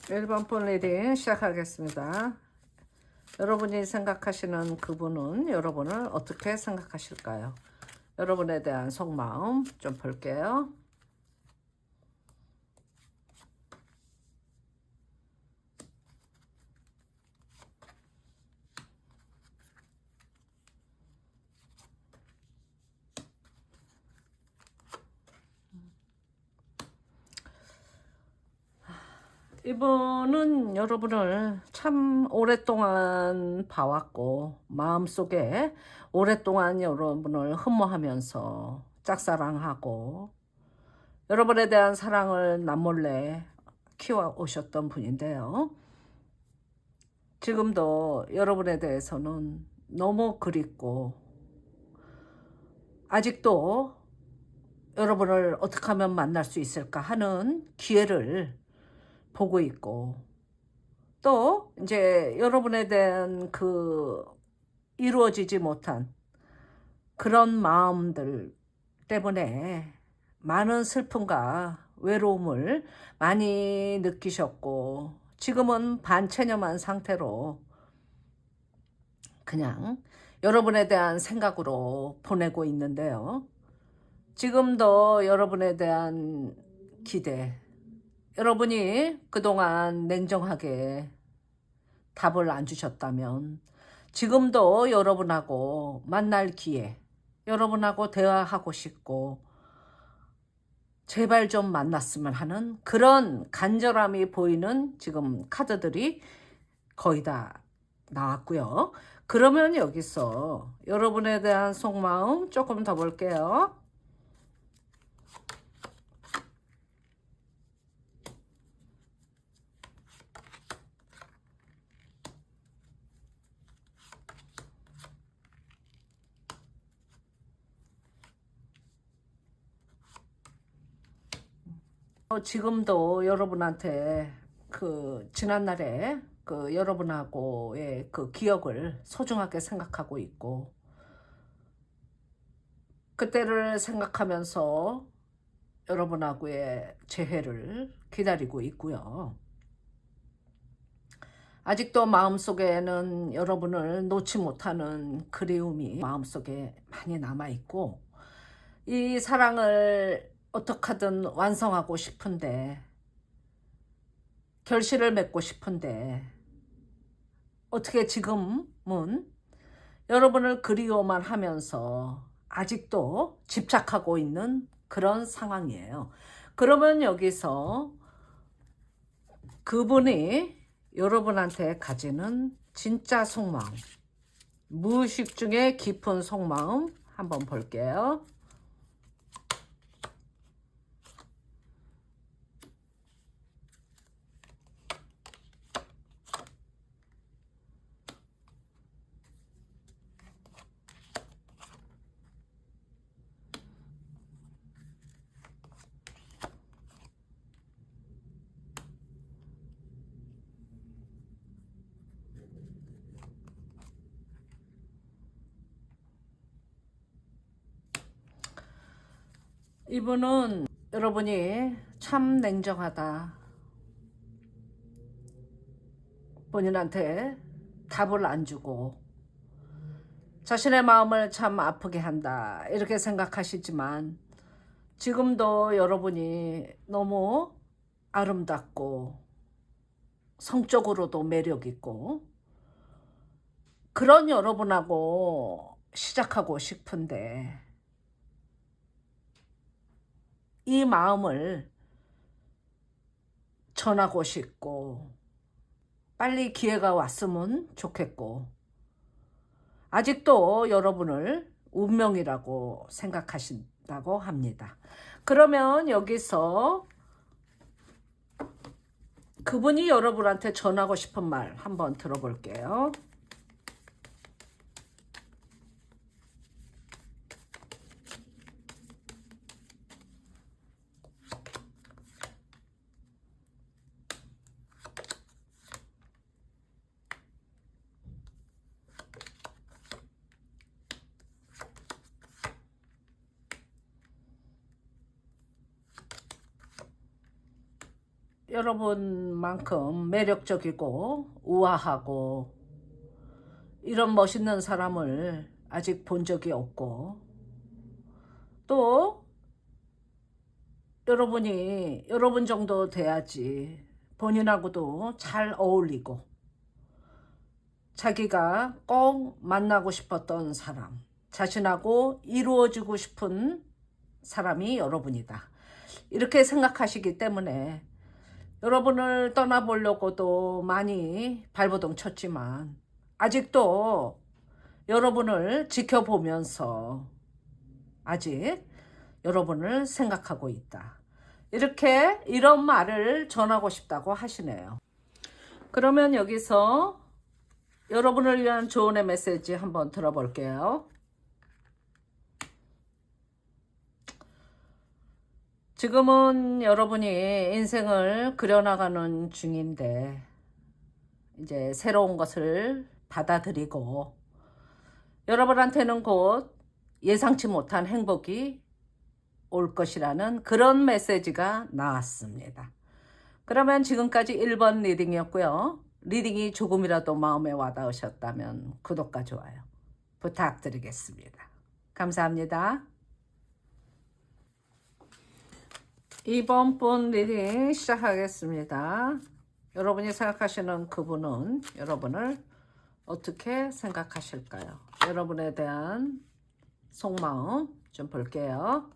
1번폰 리딩 시작하겠습니다. 여러분이 생각하시는 그분은 여러분을 어떻게 생각하실까요? 여러분에 대한 속마음 좀 볼게요. 이분은 여러분을 참 오랫동안 봐왔고 마음속에 오랫동안 여러분을 흠모하면서 짝사랑하고 여러분에 대한 사랑을 남몰래 키워오셨던 분인데요. 지금도 여러분에 대해서는 너무 그립고 아직도 여러분을 어떻게 하면 만날 수 있을까 하는 기회를 보고 있고 또 이제 여러분에 대한 그 이루어지지 못한 그런 마음들 때문에 많은 슬픔과 외로움을 많이 느끼셨고 지금은 반체념한 상태로 그냥 여러분에 대한 생각으로 보내고 있는데요. 지금도 여러분에 대한 기대, 여러분이 그동안 냉정하게 답을 안 주셨다면 지금도 여러분하고 만날 기회, 여러분하고 대화하고 싶고 제발 좀 만났으면 하는 그런 간절함이 보이는 지금 카드들이 거의 다 나왔고요. 그러면 여기서 여러분에 대한 속마음 조금 더 볼게요. 지금도 여러분한테 그 지난날에 그 여러분하고의 그 기억을 소중하게 생각하고 있고 그때를 생각하면서 여러분하고의 재회를 기다리고 있고요. 아직도 마음속에는 여러분을 놓지 못하는 그리움이 마음속에 많이 남아있고 이 사랑을 어떻게 하든 완성하고 싶은데 결실을 맺고 싶은데 어떻게 지금은 여러분을 그리워만 하면서 아직도 집착하고 있는 그런 상황이에요. 그러면 여기서 그분이 여러분한테 가지는 진짜 속마음, 무의식 중에 깊은 속마음 한번 볼게요. 이분은 여러분이 참 냉정하다. 본인한테 답을 안 주고 자신의 마음을 참 아프게 한다. 이렇게 생각하시지만 지금도 여러분이 너무 아름답고 성적으로도 매력있고 그런 여러분하고 시작하고 싶은데 이 마음을 전하고 싶고 빨리 기회가 왔으면 좋겠고 아직도 여러분을 운명이라고 생각하신다고 합니다. 그러면 여기서 그분이 여러분한테 전하고 싶은 말 한번 들어볼게요. 여러분만큼 매력적이고 우아하고 이런 멋있는 사람을 아직 본 적이 없고, 또 여러분이 여러분 정도 돼야지 본인하고도 잘 어울리고 자기가 꼭 만나고 싶었던 사람, 자신하고 이루어지고 싶은 사람이 여러분이다. 이렇게 생각하시기 때문에 여러분을 떠나보려고도 많이 발버둥 쳤지만 아직도 여러분을 지켜보면서 아직 여러분을 생각하고 있다. 이렇게 이런 말을 전하고 싶다고 하시네요. 그러면 여기서 여러분을 위한 조언의 메시지 한번 들어볼게요. 지금은 여러분이 인생을 그려나가는 중인데 이제 새로운 것을 받아들이고 여러분한테는 곧 예상치 못한 행복이 올 것이라는 그런 메시지가 나왔습니다. 그러면 지금까지 1번 리딩이었고요. 리딩이 조금이라도 마음에 와닿으셨다면 구독과 좋아요 부탁드리겠습니다. 감사합니다. 2번 분 리딩 시작하겠습니다. 여러분이 생각하시는 그분은 여러분을 어떻게 생각하실까요? 여러분에 대한 속마음 좀 볼게요.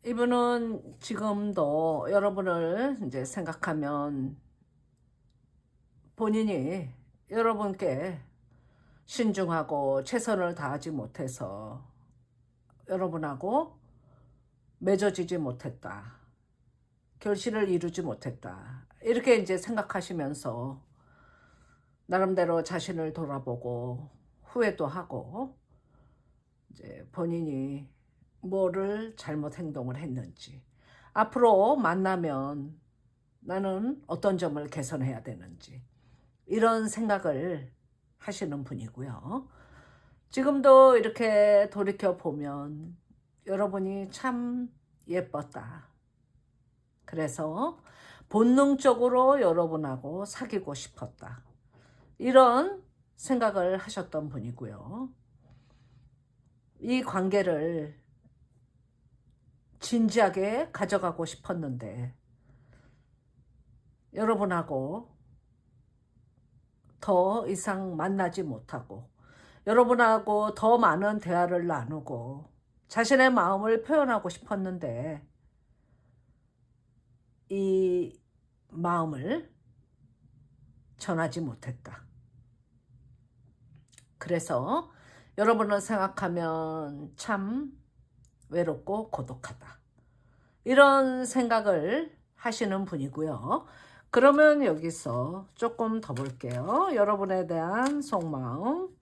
이분은 지금도 여러분을 이제 생각하면 본인이 여러분께 신중하고 최선을 다하지 못해서 여러분하고 맺어지지 못했다. 결실을 이루지 못했다. 이렇게 이제 생각하시면서 나름대로 자신을 돌아보고 후회도 하고 이제 본인이 뭐를 잘못 행동을 했는지, 앞으로 만나면 나는 어떤 점을 개선해야 되는지 이런 생각을 하시는 분이고요. 지금도 이렇게 돌이켜 보면 여러분이 참 예뻤다. 그래서 본능적으로 여러분하고 사귀고 싶었다. 이런 생각을 하셨던 분이고요. 이 관계를 진지하게 가져가고 싶었는데 여러분하고 더 이상 만나지 못하고 여러분하고 더 많은 대화를 나누고 자신의 마음을 표현하고 싶었는데 이 마음을 전하지 못했다. 그래서 여러분을 생각하면 참 외롭고 고독하다. 이런 생각을 하시는 분이고요. 그러면 여기서 조금 더 볼게요. 여러분에 대한 속마음.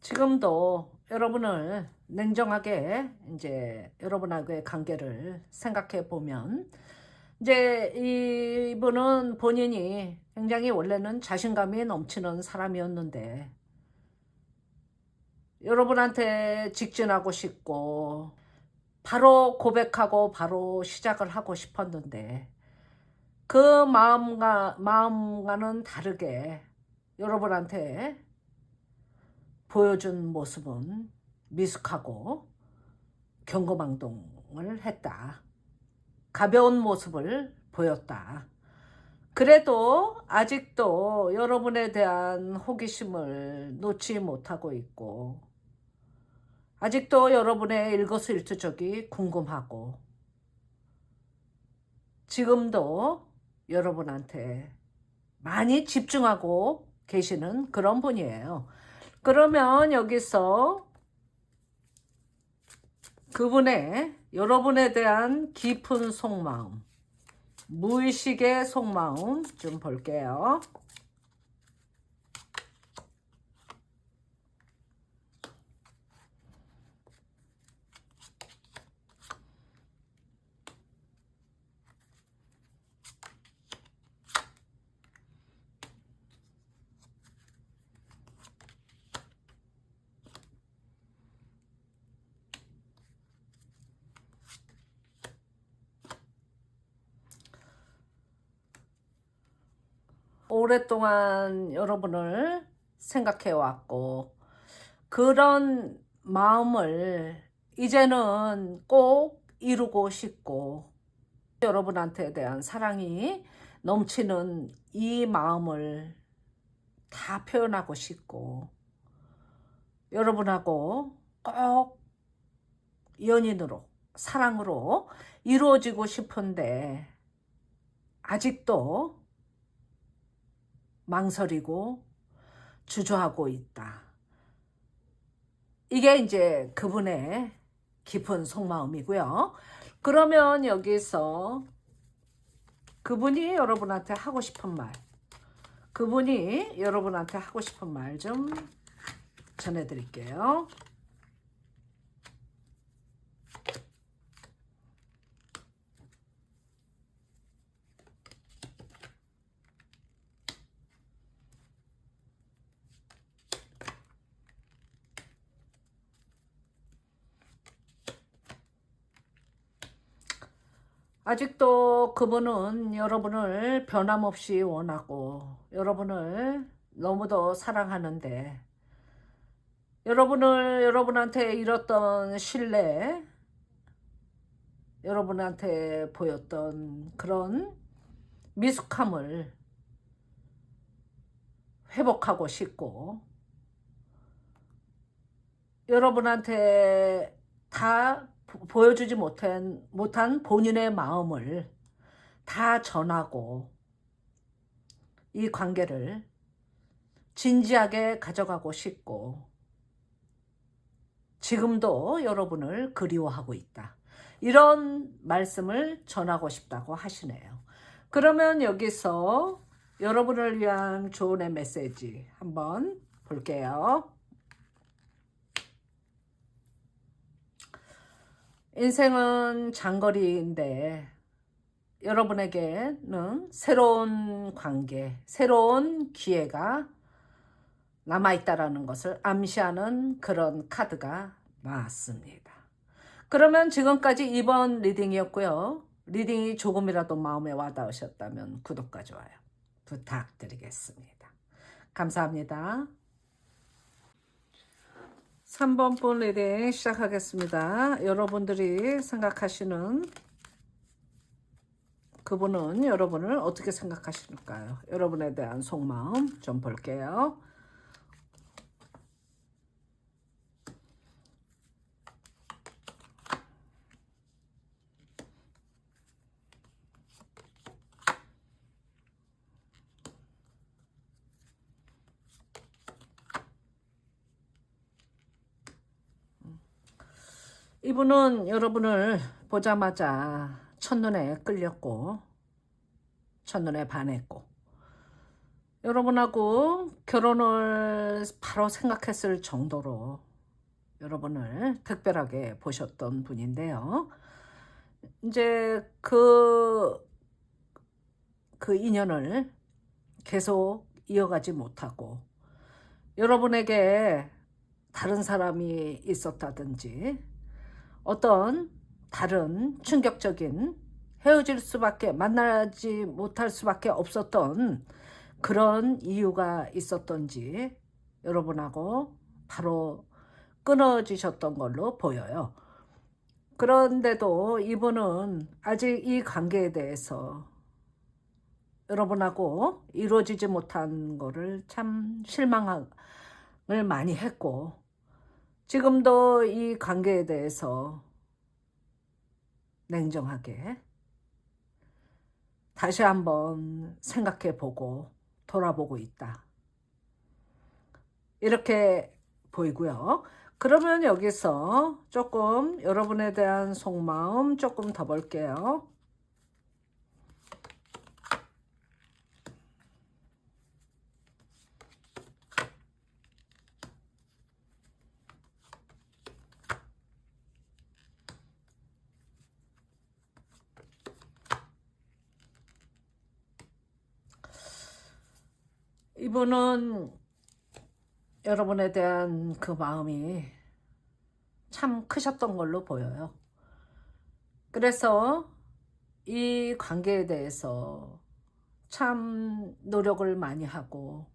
지금도 여러분을 냉정하게 이제 여러분하고의 관계를 생각해 보면 이제 이분은 본인이 굉장히 원래는 자신감이 넘치는 사람이었는데 여러분한테 직진하고 싶고 바로 고백하고 바로 시작을 하고 싶었는데 그 마음과는 다르게 여러분한테 보여준 모습은 미숙하고 경거망동을 했다. 가벼운 모습을 보였다. 그래도 아직도 여러분에 대한 호기심을 놓지 못하고 있고 아직도 여러분의 일거수일투족이 궁금하고 지금도 여러분한테 많이 집중하고 계시는 그런 분이에요. 그러면 여기서 그분의 여러분에 대한 깊은 속마음, 무의식의 속마음 좀 볼게요. 오랫동안 여러분을 생각해 왔고 그런 마음을 이제는 꼭 이루고 싶고 여러분한테 대한 사랑이 넘치는 이 마음을 다 표현하고 싶고 여러분하고 꼭 연인으로 사랑으로 이루어지고 싶은데 아직도 망설이고 주저하고 있다. 이게 이제 그분의 깊은 속마음이고요. 그러면 여기서 그분이 여러분한테 하고 싶은 말, 그분이 여러분한테 하고 싶은 말 좀 전해드릴게요. 아직도 그분은 여러분을 변함없이 원하고 여러분을 너무도 사랑하는데 여러분한테 잃었던 신뢰, 여러분한테 보였던 그런 미숙함을 회복하고 싶고 여러분한테 다 보여주지 못한 본인의 마음을 다 전하고 이 관계를 진지하게 가져가고 싶고 지금도 여러분을 그리워하고 있다. 이런 말씀을 전하고 싶다고 하시네요. 그러면 여기서 여러분을 위한 조언의 메시지 한번 볼게요. 인생은 장거리인데 여러분에게는 새로운 관계, 새로운 기회가 남아있다라는 것을 암시하는 그런 카드가 나왔습니다. 그러면 지금까지 이번 리딩이었고요. 리딩이 조금이라도 마음에 와닿으셨다면 구독과 좋아요 부탁드리겠습니다. 감사합니다. 3번 분 리딩 시작하겠습니다. 여러분들이 생각하시는 그분은 여러분을 어떻게 생각하실까요? 여러분에 대한 속마음 좀 볼게요. 이분은 여러분을 보자마자 첫눈에 끌렸고 첫눈에 반했고 여러분하고 결혼을 바로 생각했을 정도로 여러분을 특별하게 보셨던 분인데요. 이제 그 인연을 계속 이어가지 못하고 여러분에게 다른 사람이 있었다든지 어떤 다른 충격적인 헤어질 수밖에 만나지 못할 수밖에 없었던 그런 이유가 있었던지 여러분하고 바로 끊어지셨던 걸로 보여요. 그런데도 이분은 아직 이 관계에 대해서 여러분하고 이루어지지 못한 거를 참 실망을 많이 했고 지금도 이 관계에 대해서 냉정하게 다시 한번 생각해 보고 돌아보고 있다. 이렇게 보이고요. 그러면 여기서 조금 여러분에 대한 속마음 조금 더 볼게요. 이분은 여러분에 대한 그 마음이 참 크셨던 걸로 보여요. 그래서 이 관계에 대해서 참 노력을 많이 하고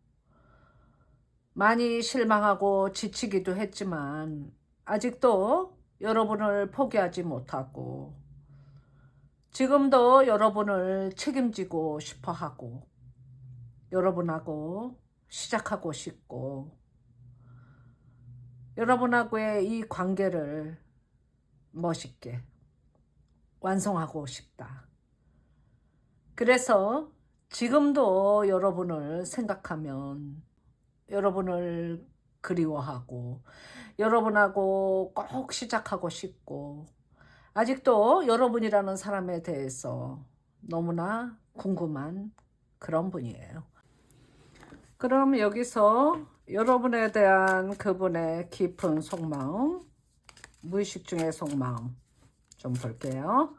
많이 실망하고 지치기도 했지만 아직도 여러분을 포기하지 못하고 지금도 여러분을 책임지고 싶어 하고 여러분하고 시작하고 싶고 여러분하고의 이 관계를 멋있게 완성하고 싶다. 그래서 지금도 여러분을 생각하면 여러분을 그리워하고 여러분하고 꼭 시작하고 싶고 아직도 여러분이라는 사람에 대해서 너무나 궁금한 그런 분이에요. 그럼 여기서 여러분에 대한 그분의 깊은 속마음, 무의식 중의 속마음 좀 볼게요.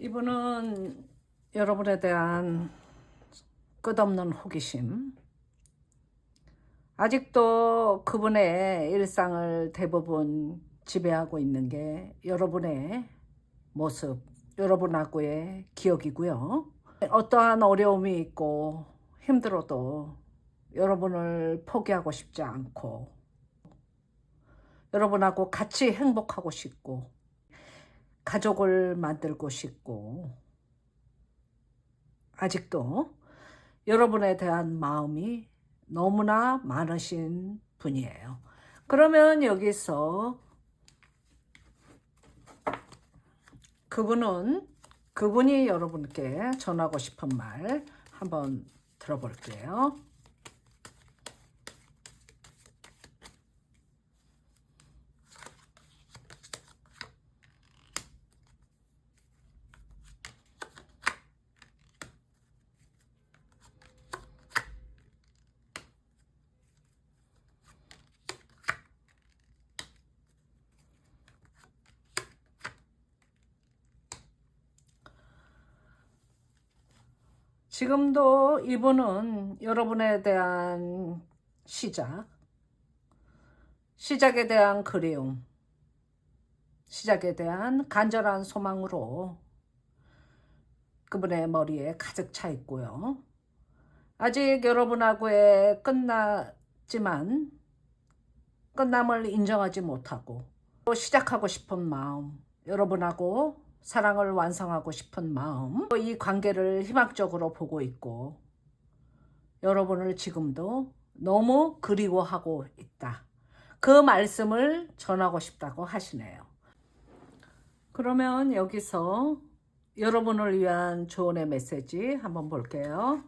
이분은 여러분에 대한 끝없는 호기심, 아직도 그분의 일상을 대부분 지배하고 있는 게 여러분의 모습, 여러분하고의 기억이고요. 어떠한 어려움이 있고 힘들어도 여러분을 포기하고 싶지 않고 여러분하고 같이 행복하고 싶고 가족을 만들고 싶고 아직도 여러분에 대한 마음이 너무나 많으신 분이에요. 그러면 여기서 그분이 여러분께 전하고 싶은 말 한번 들어볼게요. 지금도 이분은 여러분에 대한 시작에 대한 그리움, 시작에 대한 간절한 소망으로 그분의 머리에 가득 차 있고요. 아직 여러분하고의 끝났지만 끝남을 인정하지 못하고 또 시작하고 싶은 마음, 여러분하고 사랑을 완성하고 싶은 마음, 이 관계를 희망적으로 보고 있고 여러분을 지금도 너무 그리워하고 있다. 그 말씀을 전하고 싶다고 하시네요. 그러면 여기서 여러분을 위한 조언의 메시지 한번 볼게요.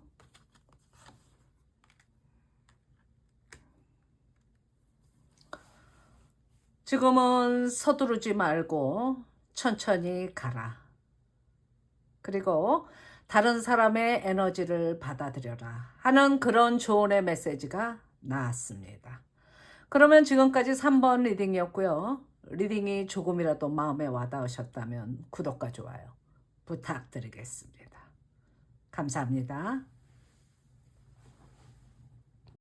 지금은 서두르지 말고 천천히 가라. 그리고 다른 사람의 에너지를 받아들여라 하는 그런 조언의 메시지가 나왔습니다. 그러면 지금까지 3번 리딩이었고요. 리딩이 조금이라도 마음에 와닿으셨다면 구독과 좋아요 부탁드리겠습니다. 감사합니다.